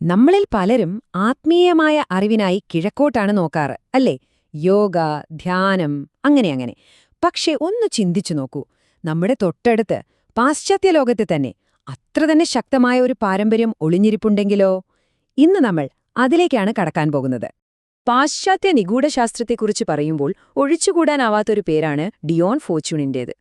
നമ്മളിൽ പലരും ആത്മീയമായ അറിവിനായി കിഴക്കോട്ടാണ് നോക്കാറ് അല്ലേ? യോഗ, ധ്യാനം, അങ്ങനെ. പക്ഷെ ഒന്ന് ചിന്തിച്ചു നോക്കൂ, നമ്മുടെ തൊട്ടടുത്ത് പാശ്ചാത്യ ലോകത്തെ തന്നെ അത്ര തന്നെ ശക്തമായ ഒരു പാരമ്പര്യം ഒളിഞ്ഞിരിപ്പുണ്ടെങ്കിലോ? ഇന്ന് നമ്മൾ അതിലേക്കാണ് കടക്കാൻ പോകുന്നത്. പാശ്ചാത്യ നിഗൂഢശാസ്ത്രത്തെക്കുറിച്ച് പറയുമ്പോൾ ഒഴിച്ചുകൂടാനാവാത്തൊരു പേരാണ് ഡിയോൺ ഫോർച്യൂണിന്റേത്.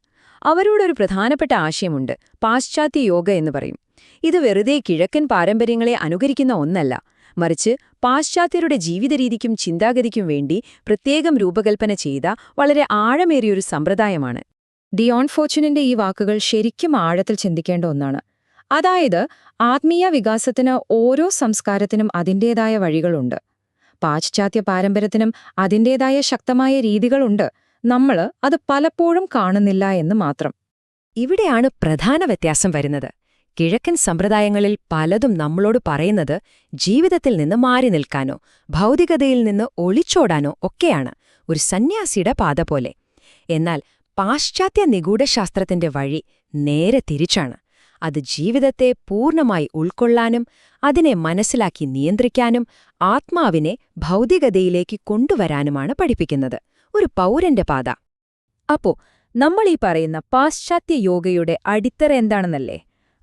അവരോടൊരു പ്രധാനപ്പെട്ട ആശയമുണ്ട്, പാശ്ചാത്യ യോഗ എന്ന് പറയും. ഇത് വെറുതെ കിഴക്കൻ പാരമ്പര്യങ്ങളെ അനുകരിക്കുന്ന ഒന്നല്ല, മറിച്ച് പാശ്ചാത്യരുടെ ജീവിതരീതിക്കും ചിന്താഗതിക്കും വേണ്ടി പ്രത്യേകം രൂപകൽപ്പന ചെയ്ത വളരെ ആഴമേറിയൊരു സമ്പ്രദായമാണ്. ഡിയോൺ ഫോർച്യൂണിന്റെ ഈ വാക്കുകൾ ശരിക്കും ആഴത്തിൽ ചിന്തിക്കേണ്ട ഒന്നാണ്. അതായത്, ആത്മീയ വികാസത്തിന് ഓരോ സംസ്കാരത്തിനും അതിൻ്റേതായ വഴികളുണ്ട്. പാശ്ചാത്യ പാരമ്പര്യത്തിനും അതിൻ്റേതായ ശക്തമായ രീതികളുണ്ട്. നമ്മൾ അത് പലപ്പോഴും കാണുന്നില്ല എന്ന് മാത്രം. ഇവിടെയാണ് പ്രധാന വ്യത്യാസം വരുന്നത്. കിഴക്കൻ സമ്പ്രദായങ്ങളിൽ പലതും നമ്മളോട് പറയുന്നത് ജീവിതത്തിൽ നിന്ന് മാറി നിൽക്കാനോ ഭൗതികതയിൽ നിന്ന് ഒളിച്ചോടാനോ ഒക്കെയാണ്, ഒരു സന്യാസിയുടെ പാത പോലെ. എന്നാൽ പാശ്ചാത്യ നിഗൂഢശാസ്ത്രത്തിന്റെ വഴി നേരെ തിരിച്ചാണ്. അത് ജീവിതത്തെ പൂർണ്ണമായി ഉൾക്കൊള്ളാനും അതിനെ മനസ്സിലാക്കി നിയന്ത്രിക്കാനും ആത്മാവിനെ ഭൗതികതയിലേക്ക് കൊണ്ടുവരാനുമാണ് പഠിപ്പിക്കുന്നത്. ഒരു പൗരന്റെ പാത. അപ്പോ നമ്മളീ പറയുന്ന പാശ്ചാത്യ യോഗയുടെ അടിത്തറ എന്താണെന്നല്ലേ?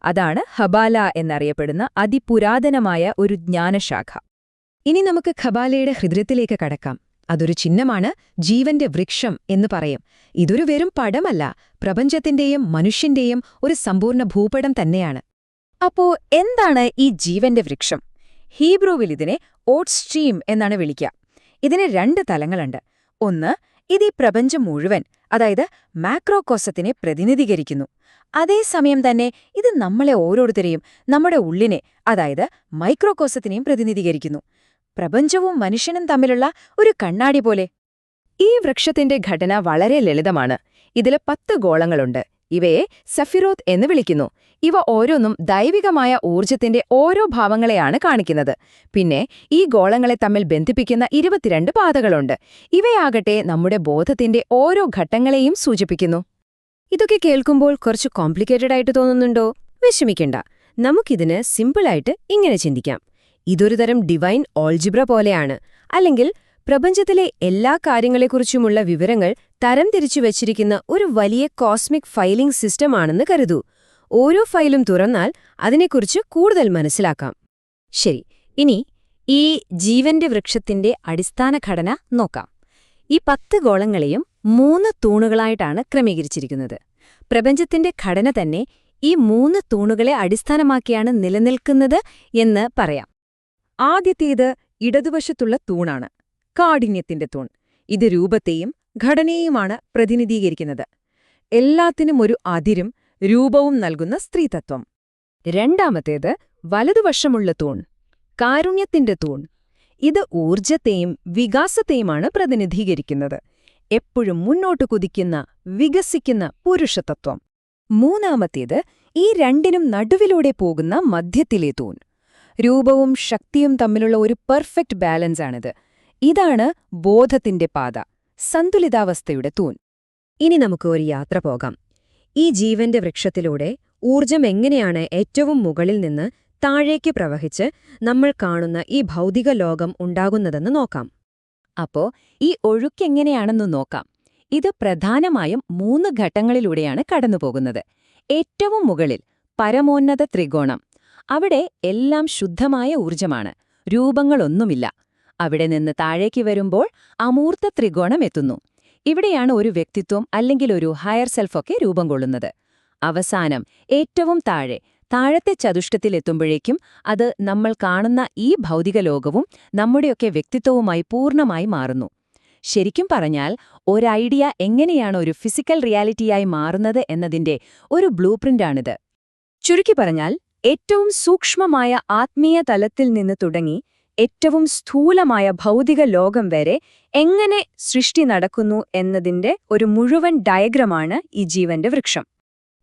അതാണ് ഖബാല എന്നറിയപ്പെടുന്ന അതിപുരാതനമായ ഒരു ജ്ഞാനശാഖ. ഇനി നമുക്ക് ഖബാലയുടെ ഹൃദയത്തിലേക്ക് കടക്കാം. അതൊരു ചിഹ്നമാണ്, ജീവന്റെ വൃക്ഷം എന്ന് പറയും. ഇതൊരു വെറും പടമല്ല, പ്രപഞ്ചത്തിന്റെയും മനുഷ്യന്റെയും ഒരു സമ്പൂർണ്ണ ഭൂപടം തന്നെയാണ്. അപ്പോ എന്താണ് ഈ ജീവന്റെ വൃക്ഷം? ഹീബ്രുവിൽ ഇതിനെ ഓട്ട് സ്ട്രീം എന്നാണ് വിളിക്കുക. ഇതിന് രണ്ട് തലങ്ങളുണ്ട്. ഒന്ന്, ഇത് ഈ പ്രപഞ്ചം മുഴുവൻ, അതായത് മാക്രോകോസത്തിനെ പ്രതിനിധീകരിക്കുന്നു. അതേസമയം തന്നെ ഇത് നമ്മളെ ഓരോരുത്തരെയും, നമ്മുടെ ഉള്ളിനെ, അതായത് മൈക്രോകോസത്തിനെയും പ്രതിനിധീകരിക്കുന്നു. പ്രപഞ്ചവും മനുഷ്യനും തമ്മിലുള്ള ഒരു കണ്ണാടി പോലെ. ഈ വൃക്ഷത്തിന്റെ ഘടന വളരെ ലളിതമാണ്. ഇതിൽ 10 ഗോളങ്ങളുണ്ട്. ഇവയെ സഫിറോത്ത് എന്ന് വിളിക്കുന്നു. ഇവ ഓരോന്നും ദൈവികമായ ഊർജത്തിന്റെ ഓരോ ഭാവങ്ങളെയാണ് കാണിക്കുന്നത്. പിന്നെ ഈ ഗോളങ്ങളെ തമ്മിൽ ബന്ധിപ്പിക്കുന്ന 22 പാതകളുണ്ട്. ഇവയാകട്ടെ നമ്മുടെ ബോധത്തിന്റെ ഓരോ ഘട്ടങ്ങളെയും സൂചിപ്പിക്കുന്നു. ഇതൊക്കെ കേൾക്കുമ്പോൾ കുറച്ച് കോംപ്ലിക്കേറ്റഡ് ആയിട്ട് തോന്നുന്നുണ്ടോ? വിഷമിക്കണ്ട, നമുക്കിതിന് സിമ്പിളായിട്ട് ഇങ്ങനെ ചിന്തിക്കാം. ഇതൊരു തരം ഡിവൈൻ ഓൾജിബ്ര പോലെയാണ്. അല്ലെങ്കിൽ പ്രപഞ്ചത്തിലെ എല്ലാ കാര്യങ്ങളെക്കുറിച്ചുമുള്ള വിവരങ്ങൾ തരംതിരിച്ചു വച്ചിരിക്കുന്ന ഒരു വലിയ കോസ്മിക് ഫയലിംഗ് സിസ്റ്റമാണെന്ന് കരുതൂ. ഓരോ ഫയലും തുറന്നാൽ അതിനെക്കുറിച്ച് കൂടുതൽ മനസ്സിലാക്കാം. ശരി, ഇനി ഈ ജീവന്റെ വൃക്ഷത്തിന്റെ അടിസ്ഥാന ഘടന നോക്കാം. ഈ 10 ഗോളങ്ങളെയും 3 തൂണുകളായിട്ടാണ് ക്രമീകരിച്ചിരിക്കുന്നത്. പ്രപഞ്ചത്തിന്റെ ഘടന തന്നെ ഈ 3 തൂണുകളെ അടിസ്ഥാനമാക്കിയാണ് നിലനിൽക്കുന്നത് എന്ന് പറയാം. ആദ്യത്തേത് ഇടതുവശത്തുള്ള തൂണാണ്, കാഠിന്യത്തിന്റെ തൂൺ. ഇത് രൂപത്തെയും ഘടനയെയുമാണ് പ്രതിനിധീകരിക്കുന്നത്. എല്ലാത്തിനും ഒരു അതിരും രൂപവും നൽകുന്ന സ്ത്രീതത്വം. രണ്ടാമത്തേത് വലതുവശമുള്ള തൂൺ, കാരുണ്യത്തിന്റെ തൂൺ. ഇത് ഊർജത്തെയും വികാസത്തെയുമാണ് പ്രതിനിധീകരിക്കുന്നത്. എപ്പോഴും മുന്നോട്ടു കുതിക്കുന്ന, വികസിക്കുന്ന പുരുഷതത്വം. മൂന്നാമത്തേത് ഈ രണ്ടിനും നടുവിലൂടെ പോകുന്ന മധ്യത്തിലെ തൂൺ. രൂപവും ശക്തിയും തമ്മിലുള്ള ഒരു പെർഫെക്റ്റ് ബാലൻസാണിത്. ഇതാണ് ബോധത്തിന്റെ പാത, സന്തുലിതാവസ്ഥയുടെ തൂൺ. ഇനി നമുക്ക് ഒരു യാത്ര പോകാം. ഈ ജീവന്റെ വൃക്ഷത്തിലൂടെ ഊർജം എങ്ങനെയാണ് ഏറ്റവും മുകളിൽ നിന്ന് താഴേക്ക് പ്രവഹിച്ച് നമ്മൾ കാണുന്ന ഈ ഭൗതിക ലോകം ഉണ്ടാകുന്നതെന്ന് നോക്കാം. അപ്പോ ഈ ഒഴുക്കെങ്ങനെയാണെന്ന് നോക്കാം. ഇത് പ്രധാനമായും 3 ഘട്ടങ്ങളിലൂടെയാണ് കടന്നുപോകുന്നത്. ഏറ്റവും മുകളിൽ പരമോന്നത ത്രികോണം. അവിടെ എല്ലാം ശുദ്ധമായ ഊർജമാണ്, രൂപങ്ങളൊന്നുമില്ല. അവിടെ നിന്ന് താഴേക്ക് വരുമ്പോൾ അമൂർത്ത ത്രികോണം എത്തുന്നു. ഇവിടെയാണ് ഒരു വ്യക്തിത്വം അല്ലെങ്കിൽ ഒരു ഹയർ സെൽഫൊക്കെ രൂപം കൊള്ളുന്നത്. അവസാനം ഏറ്റവും താഴത്തെ ചതുഷ്ടത്തിലെത്തുമ്പോഴേക്കും അത് നമ്മൾ കാണുന്ന ഈ ഭൗതിക ലോകവും നമ്മുടെയൊക്കെ വ്യക്തിത്വവുമായി പൂർണ്ണമായി മാറുന്നു. ശരിക്കും പറഞ്ഞാൽ ഒരു ഐഡിയ എങ്ങനെയാണ് ഒരു ഫിസിക്കൽ റിയാലിറ്റിയായി മാറുന്നത് എന്നതിന്റെ ഒരു ബ്ലൂപ്രിന്റാണിത്. ചുരുക്കി പറഞ്ഞാൽ, ഏറ്റവും സൂക്ഷ്മമായ ആത്മീയ തലത്തിൽ നിന്ന് തുടങ്ങി ഏറ്റവും സ്ഥൂലമായ ഭൗതിക ലോകം വരെ എങ്ങനെ സൃഷ്ടി നടക്കുന്നു എന്നതിന്റെ ഒരു മുഴുവൻ ഡയഗ്രമാണ് ഈ ജീവന്റെ വൃക്ഷം.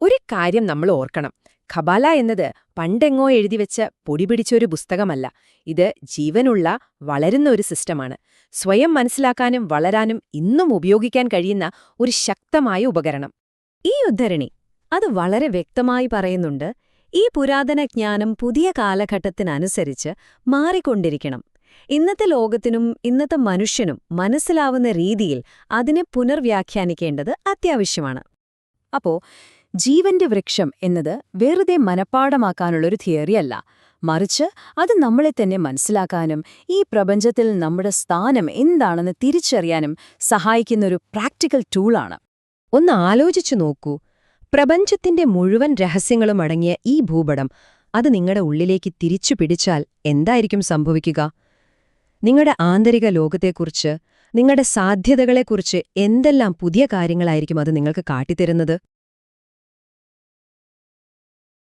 ഒരു കാര്യം നമ്മൾ ഓർക്കണം, ഖബാല എന്നത് പണ്ടെങ്ങോ എഴുതിവെച്ച പൊടിപിടിച്ചൊരു പുസ്തകമല്ല. ഇത് ജീവനുള്ള, വളരുന്ന ഒരു സിസ്റ്റമാണ്. സ്വയം മനസ്സിലാക്കാനും വളരാനും ഇന്നും ഉപയോഗിക്കാൻ കഴിയുന്ന ഒരു ശക്തമായ ഉപകരണം. ഈ ഉദ്ധരണി അത് വളരെ വ്യക്തമായി പറയുന്നുണ്ട്, ഈ പുരാതന ജ്ഞാനം പുതിയ കാലഘട്ടത്തിനനുസരിച്ച് മാറിക്കൊണ്ടിരിക്കണം. ഇന്നത്തെ ലോകത്തിനും ഇന്നത്തെ മനുഷ്യനും മനസ്സിലാവുന്ന രീതിയിൽ അതിനെ പുനർവ്യാഖ്യാനിക്കേണ്ടത് അത്യാവശ്യമാണ്. അപ്പോ ജീവന്റെ വൃക്ഷം എന്നത് വെറുതെ മനപ്പാടമാക്കാനുള്ളൊരു തിയറിയല്ല, മറിച്ച് അത് നമ്മളെ തന്നെ മനസ്സിലാക്കാനും ഈ പ്രപഞ്ചത്തിൽ നമ്മുടെ സ്ഥാനം എന്താണെന്ന് തിരിച്ചറിയാനും സഹായിക്കുന്നൊരു പ്രാക്ടിക്കൽ ടൂളാണ്. ഒന്ന് ആലോചിച്ചു നോക്കൂ, പ്രപഞ്ചത്തിന്റെ മുഴുവൻ രഹസ്യങ്ങളും അടങ്ങിയ ഈ ഭൂപടം അത് നിങ്ങളുടെ ഉള്ളിലേക്ക് തിരിച്ചു പിടിച്ചാൽ എന്തായിരിക്കും സംഭവിക്കുക? നിങ്ങളുടെ ആന്തരിക ലോകത്തെക്കുറിച്ച്, നിങ്ങളുടെ സാധ്യതകളെക്കുറിച്ച് എന്തെല്ലാം പുതിയ കാര്യങ്ങളായിരിക്കും അത് നിങ്ങൾക്ക് കാട്ടിത്തരുന്നത്?